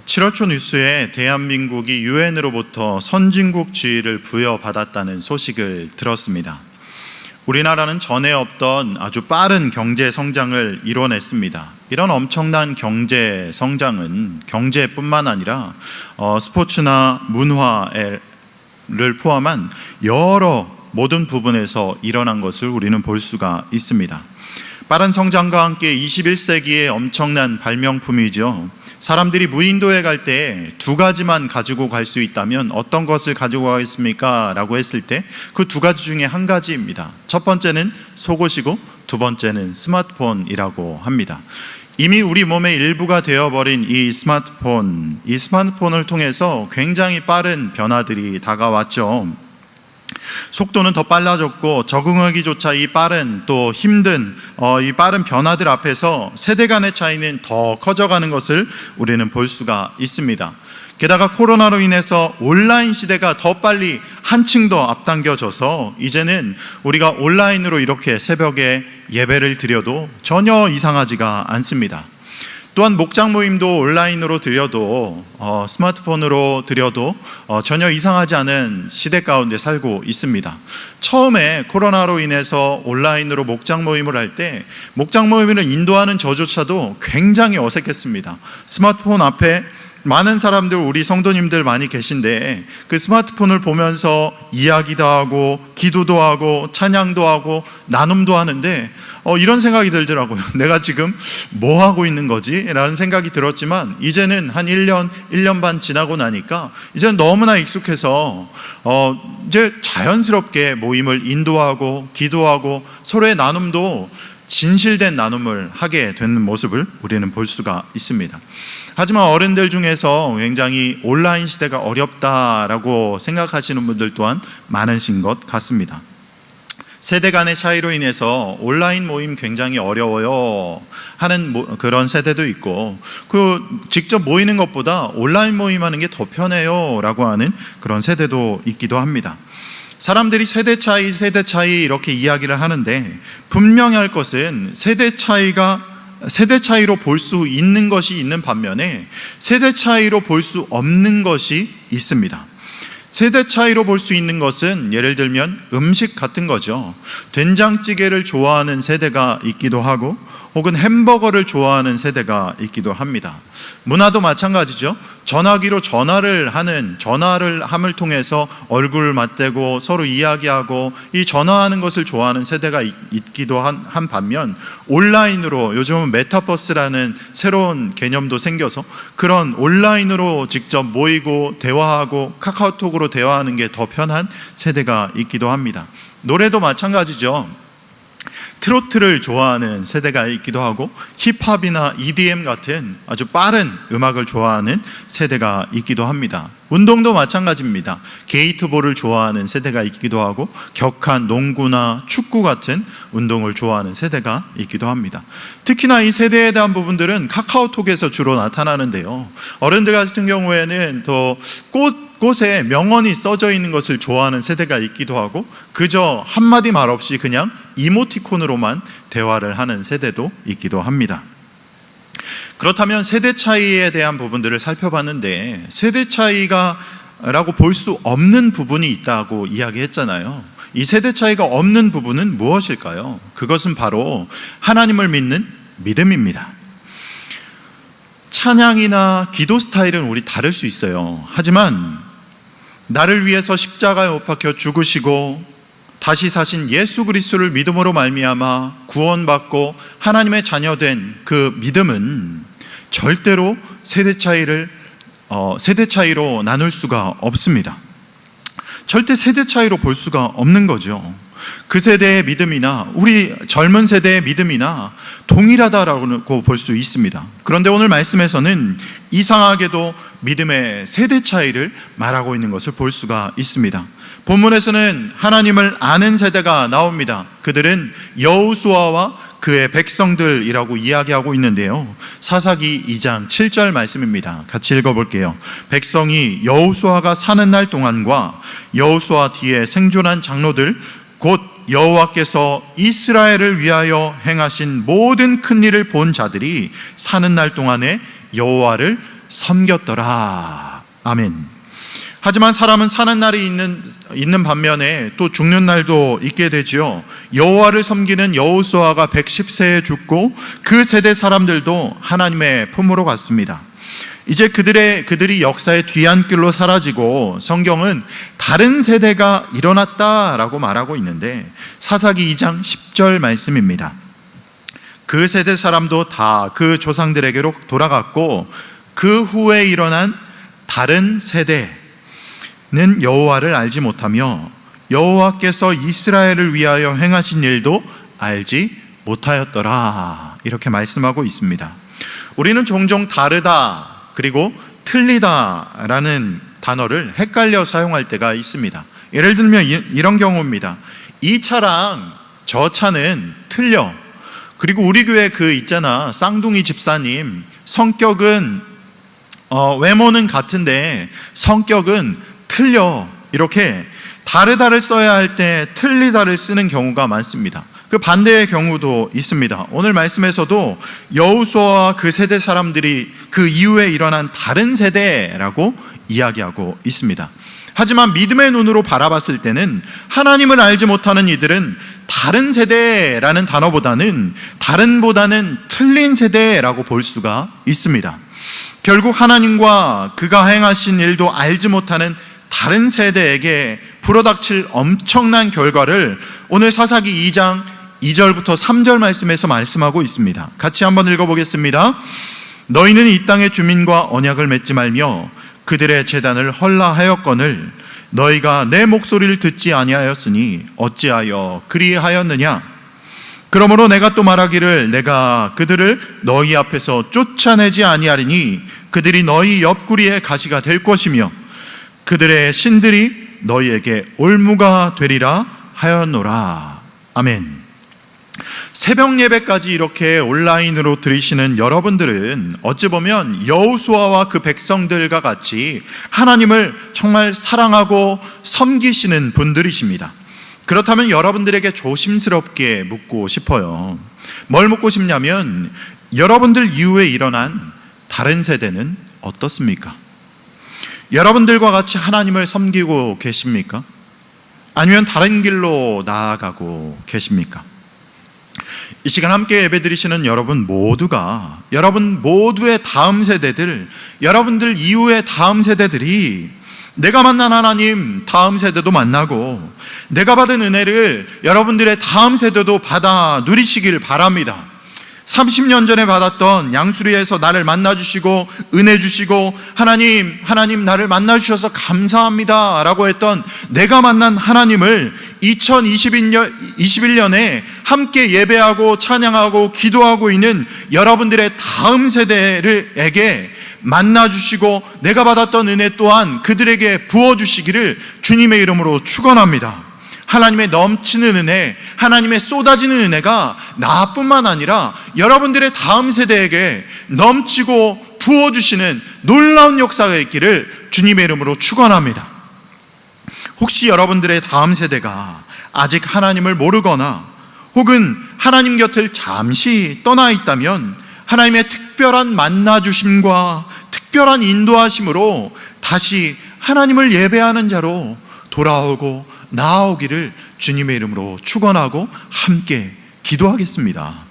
7월 초 뉴스에 대한민국이 유엔으로부터 선진국 지위를 부여받았다는 소식을 들었습니다. 우리나라는 전에 없던 아주 빠른 경제 성장을 이뤄냈습니다. 이런 엄청난 경제 성장은 경제뿐만 아니라 스포츠나 문화를 포함한 여러 모든 부분에서 일어난 것을 우리는 볼 수가 있습니다. 빠른 성장과 함께 21세기의 엄청난 발명품이죠. 사람들이 무인도에 갈 때 두 가지만 가지고 갈 수 있다면 어떤 것을 가지고 가겠습니까? 라고 했을 때 그 두 가지 중에 한 가지입니다. 첫 번째는 속옷이고 두 번째는 스마트폰이라고 합니다. 이미 우리 몸의 일부가 되어버린 이 스마트폰을 통해서 굉장히 빠른 변화들이 다가왔죠. 속도는 더 빨라졌고 적응하기조차 이 빠른 또 힘든 이 빠른 변화들 앞에서 세대 간의 차이는 더 커져가는 것을 우리는 볼 수가 있습니다. 게다가 코로나로 인해서 온라인 시대가 더 빨리 한층 더 앞당겨져서 이제는 우리가 온라인으로 이렇게 새벽에 예배를 드려도 전혀 이상하지가 않습니다. 또한 목장 모임도 온라인으로 드려도 스마트폰으로 드려도 전혀 이상하지 않은 시대 가운데 살고 있습니다. 처음에 코로나로 인해서 온라인으로 목장 모임을 할 때 목장 모임을 인도하는 저조차도 굉장히 어색했습니다. 스마트폰 앞에 많은 사람들, 우리 성도님들 많이 계신데 그 스마트폰을 보면서 이야기도 하고 기도도 하고 찬양도 하고 나눔도 하는데 이런 생각이 들더라고요. 내가 지금 뭐 하고 있는 거지? 라는 생각이 들었지만 이제는 한 1년 반 지나고 나니까 이제는 너무나 익숙해서 이제 자연스럽게 모임을 인도하고 기도하고 서로의 나눔도 진실된 나눔을 하게 되는 모습을 우리는 볼 수가 있습니다. 하지만 어른들 중에서 굉장히 온라인 시대가 어렵다라고 생각하시는 분들 또한 많으신 것 같습니다. 세대 간의 차이로 인해서 온라인 모임 굉장히 어려워요 하는 그런 세대도 있고, 직접 모이는 것보다 온라인 모임하는 게 더 편해요 라고 하는 그런 세대도 있기도 합니다. 사람들이 세대 차이 이렇게 이야기를 하는데 분명히 할 것은 세대 차이로 볼 수 있는 것이 있는 반면에 세대 차이로 볼 수 없는 것이 있습니다. 세대 차이로 볼 수 있는 것은 예를 들면 음식 같은 거죠. 된장찌개를 좋아하는 세대가 있기도 하고 혹은 햄버거를 좋아하는 세대가 있기도 합니다. 문화도 마찬가지죠. 전화기로 전화를 함을 통해서 얼굴을 맞대고 서로 이야기하고 이 전화하는 것을 좋아하는 세대가 있기도 한 반면 온라인으로, 요즘은 메타버스라는 새로운 개념도 생겨서 그런 온라인으로 직접 모이고 대화하고 카카오톡으로 대화하는 게 더 편한 세대가 있기도 합니다. 노래도 마찬가지죠. 트로트를 좋아하는 세대가 있기도 하고 힙합이나 EDM 같은 아주 빠른 음악을 좋아하는 세대가 있기도 합니다. 운동도 마찬가지입니다. 게이트볼을 좋아하는 세대가 있기도 하고 격한 농구나 축구 같은 운동을 좋아하는 세대가 있기도 합니다. 특히나 이 세대에 대한 부분들은 카카오톡에서 주로 나타나는데요. 어른들 같은 경우에는 또 꽃에 명언이 써져 있는 것을 좋아하는 세대가 있기도 하고 그저 한마디 말 없이 그냥 이모티콘으로만 대화를 하는 세대도 있기도 합니다. 그렇다면 세대 차이에 대한 부분들을 살펴봤는데 세대 차이가라고 볼 수 없는 부분이 있다고 이야기했잖아요. 이 세대 차이가 없는 부분은 무엇일까요? 그것은 바로 하나님을 믿는 믿음입니다. 찬양이나 기도 스타일은 우리 다를 수 있어요. 하지만 나를 위해서 십자가에 못 박혀 죽으시고 다시 사신 예수 그리스도를 믿음으로 말미암아 구원받고 하나님의 자녀된 그 믿음은 절대로 세대 차이로 나눌 수가 없습니다. 절대 세대 차이로 볼 수가 없는 거죠. 그 세대의 믿음이나 우리 젊은 세대의 믿음이나 동일하다라고 볼 수 있습니다. 그런데 오늘 말씀에서는 이상하게도 믿음의 세대 차이를 말하고 있는 것을 볼 수가 있습니다. 본문에서는 하나님을 아는 세대가 나옵니다. 그들은 여호수아와 그의 백성들이라고 이야기하고 있는데요. 사사기 2장 7절 말씀입니다. 같이 읽어볼게요. 백성이 여호수아가 사는 날 동안과 여호수아 뒤에 생존한 장로들 곧 여호와께서 이스라엘을 위하여 행하신 모든 큰 일을 본 자들이 사는 날 동안에 여호와를 섬겼더라. 아멘. 하지만 사람은 사는 날이 있는 반면에 또 죽는 날도 있게 되지요. 여호와를 섬기는 여호수아가 110세에 죽고 그 세대 사람들도 하나님의 품으로 갔습니다. 이제 그들이 역사의 뒤안길로 사라지고 성경은 다른 세대가 일어났다라고 말하고 있는데 사사기 2장 10절 말씀입니다. 그 세대 사람도 다 그 조상들에게로 돌아갔고 그 후에 일어난 다른 세대는 여호와를 알지 못하며 여호와께서 이스라엘을 위하여 행하신 일도 알지 못하였더라. 이렇게 말씀하고 있습니다. 우리는 종종 다르다 그리고 틀리다라는 단어를 헷갈려 사용할 때가 있습니다. 예를 들면 이런 경우입니다. 이 차랑 저 차는 틀려. 그리고 우리 교회 있잖아, 쌍둥이 집사님, 성격은 외모는 같은데 성격은 틀려. 이렇게 다르다를 써야 할 때 틀리다를 쓰는 경우가 많습니다. 그 반대의 경우도 있습니다. 오늘 말씀에서도 여호수아와 그 세대 사람들이 그 이후에 일어난 다른 세대라고 이야기하고 있습니다. 하지만 믿음의 눈으로 바라봤을 때는 하나님을 알지 못하는 이들은 다른 세대라는 단어보다는 다른보다는 틀린 세대라고 볼 수가 있습니다. 결국 하나님과 그가 행하신 일도 알지 못하는 다른 세대에게 불어닥칠 엄청난 결과를 오늘 사사기 2장 2절부터 3절 말씀에서 말씀하고 있습니다. 같이 한번 읽어보겠습니다. 너희는 이 땅의 주민과 언약을 맺지 말며 그들의 제단을 헐라하였거늘 너희가 내 목소리를 듣지 아니하였으니 어찌하여 그리하였느냐. 그러므로 내가 또 말하기를 내가 그들을 너희 앞에서 쫓아내지 아니하리니 그들이 너희 옆구리의 가시가 될 것이며 그들의 신들이 너희에게 올무가 되리라 하였노라. 아멘. 새벽 예배까지 이렇게 온라인으로 들으시는 여러분들은 어찌 보면 여호수아와 그 백성들과 같이 하나님을 정말 사랑하고 섬기시는 분들이십니다. 그렇다면 여러분들에게 조심스럽게 묻고 싶어요. 뭘 묻고 싶냐면 여러분들 이후에 일어난 다른 세대는 어떻습니까? 여러분들과 같이 하나님을 섬기고 계십니까? 아니면 다른 길로 나아가고 계십니까? 이 시간 함께 예배드리시는 여러분 모두가 여러분 모두의 다음 세대들, 여러분들 이후의 다음 세대들이 내가 만난 하나님 다음 세대도 만나고 내가 받은 은혜를 여러분들의 다음 세대도 받아 누리시길 바랍니다. 30년 전에 받았던 양수리에서 나를 만나주시고 은혜 주시고 하나님 나를 만나주셔서 감사합니다 라고 했던 내가 만난 하나님을 2021년에 함께 예배하고 찬양하고 기도하고 있는 여러분들의 다음 세대에게 만나주시고 내가 받았던 은혜 또한 그들에게 부어주시기를 주님의 이름으로 축원합니다. 하나님의 넘치는 은혜, 하나님의 쏟아지는 은혜가 나뿐만 아니라 여러분들의 다음 세대에게 넘치고 부어주시는 놀라운 역사가 있기를 주님의 이름으로 축원합니다. 혹시 여러분들의 다음 세대가 아직 하나님을 모르거나 혹은 하나님 곁을 잠시 떠나 있다면 하나님의 특별한 만나주심과 특별한 인도하심으로 다시 하나님을 예배하는 자로 돌아오고 나아오기를 주님의 이름으로 축원하고 함께 기도하겠습니다.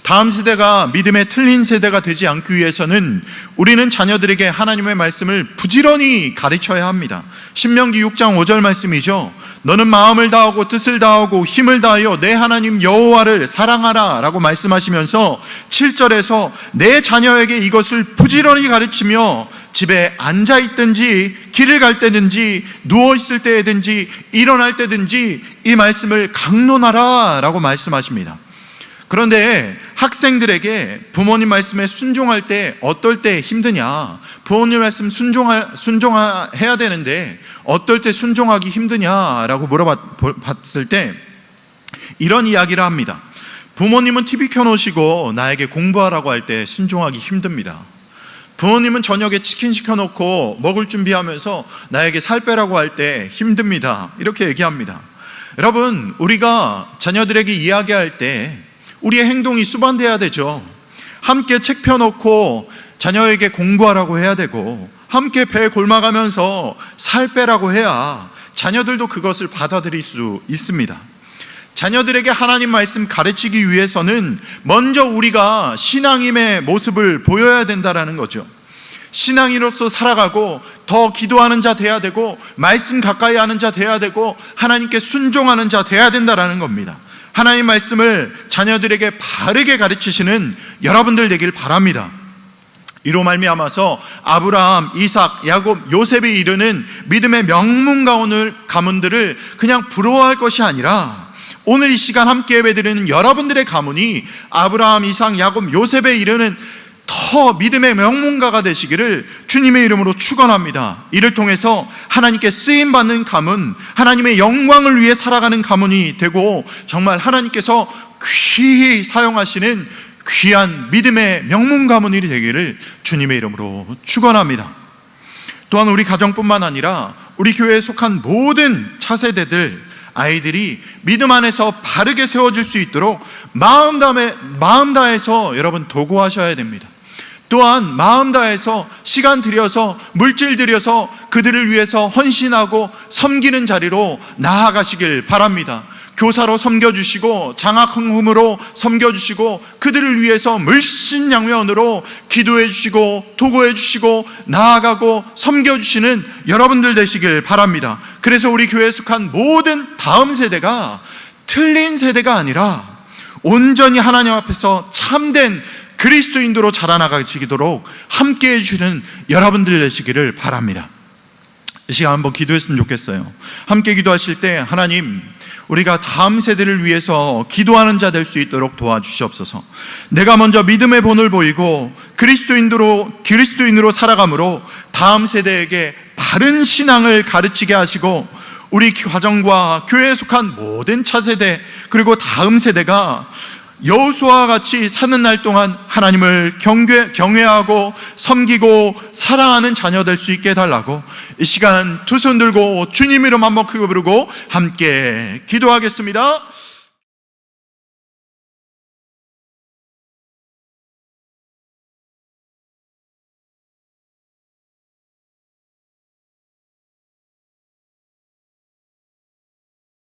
다음 세대가 믿음의 틀린 세대가 되지 않기 위해서는 우리는 자녀들에게 하나님의 말씀을 부지런히 가르쳐야 합니다. 신명기 6장 5절 말씀이죠. 너는 마음을 다하고 뜻을 다하고 힘을 다하여 내 하나님 여호와를 사랑하라 라고 말씀하시면서 7절에서 내 자녀에게 이것을 부지런히 가르치며 집에 앉아있든지 길을 갈 때든지 누워있을 때든지 일어날 때든지 이 말씀을 강론하라 라고 말씀하십니다. 그런데 학생들에게 부모님 말씀에 순종할 때 어떨 때 힘드냐, 부모님 말씀 순종해야 되는데 어떨 때 순종하기 힘드냐라고 물어봤을 때 이런 이야기를 합니다. 부모님은 TV 켜놓으시고 나에게 공부하라고 할 때 순종하기 힘듭니다. 부모님은 저녁에 치킨 시켜놓고 먹을 준비하면서 나에게 살 빼라고 할 때 힘듭니다. 이렇게 얘기합니다. 여러분, 우리가 자녀들에게 이야기할 때 우리의 행동이 수반돼야 되죠. 함께 책 펴놓고 자녀에게 공부하라고 해야 되고, 함께 배 골마가면서 살 빼라고 해야 자녀들도 그것을 받아들일 수 있습니다. 자녀들에게 하나님 말씀 가르치기 위해서는 먼저 우리가 신앙인의 모습을 보여야 된다는 거죠. 신앙인으로서 살아가고 더 기도하는 자 돼야 되고, 말씀 가까이 하는 자 돼야 되고, 하나님께 순종하는 자 돼야 된다는 겁니다. 하나님 말씀을 자녀들에게 바르게 가르치시는 여러분들 되길 바랍니다. 이로 말미암아서 아브라함, 이삭, 야곱, 요셉이 이르는 믿음의 명문 가문들을 그냥 부러워할 것이 아니라, 오늘 이 시간 함께 예배드리는 여러분들의 가문이 아브라함, 이삭, 야곱, 요셉에 이르는 더 믿음의 명문가가 되시기를 주님의 이름으로 축원합니다. 이를 통해서 하나님께 쓰임받는 가문, 하나님의 영광을 위해 살아가는 가문이 되고, 정말 하나님께서 귀히 사용하시는 귀한 믿음의 명문 가문이 되기를 주님의 이름으로 축원합니다. 또한 우리 가정뿐만 아니라 우리 교회에 속한 모든 차세대들, 아이들이 믿음 안에서 바르게 세워질 수 있도록 마음 다해서 여러분 도구하셔야 됩니다. 또한 마음 다해서 시간 들여서 물질 들여서 그들을 위해서 헌신하고 섬기는 자리로 나아가시길 바랍니다. 교사로 섬겨주시고 장학금으로 섬겨주시고 그들을 위해서 물신양면으로 기도해 주시고 도구해 주시고 나아가고 섬겨주시는 여러분들 되시길 바랍니다. 그래서 우리 교회에 속한 모든 다음 세대가 틀린 세대가 아니라 온전히 하나님 앞에서 참된 그리스도인으로 자라나가시도록 함께해 주시는 여러분들 되시기를 바랍니다. 이 시간 한번 기도했으면 좋겠어요. 함께 기도하실 때, 하나님, 우리가 다음 세대를 위해서 기도하는 자 될 수 있도록 도와주시옵소서. 내가 먼저 믿음의 본을 보이고 그리스도인으로 살아감으로 다음 세대에게 바른 신앙을 가르치게 하시고, 우리 가정과 교회에 속한 모든 차세대 그리고 다음 세대가 여호수아와 같이 사는 날 동안 하나님을 경외하고 섬기고 사랑하는 자녀 될 수 있게 해달라고, 이 시간 두 손 들고 주님 이름 한번 크게 부르고 함께 기도하겠습니다.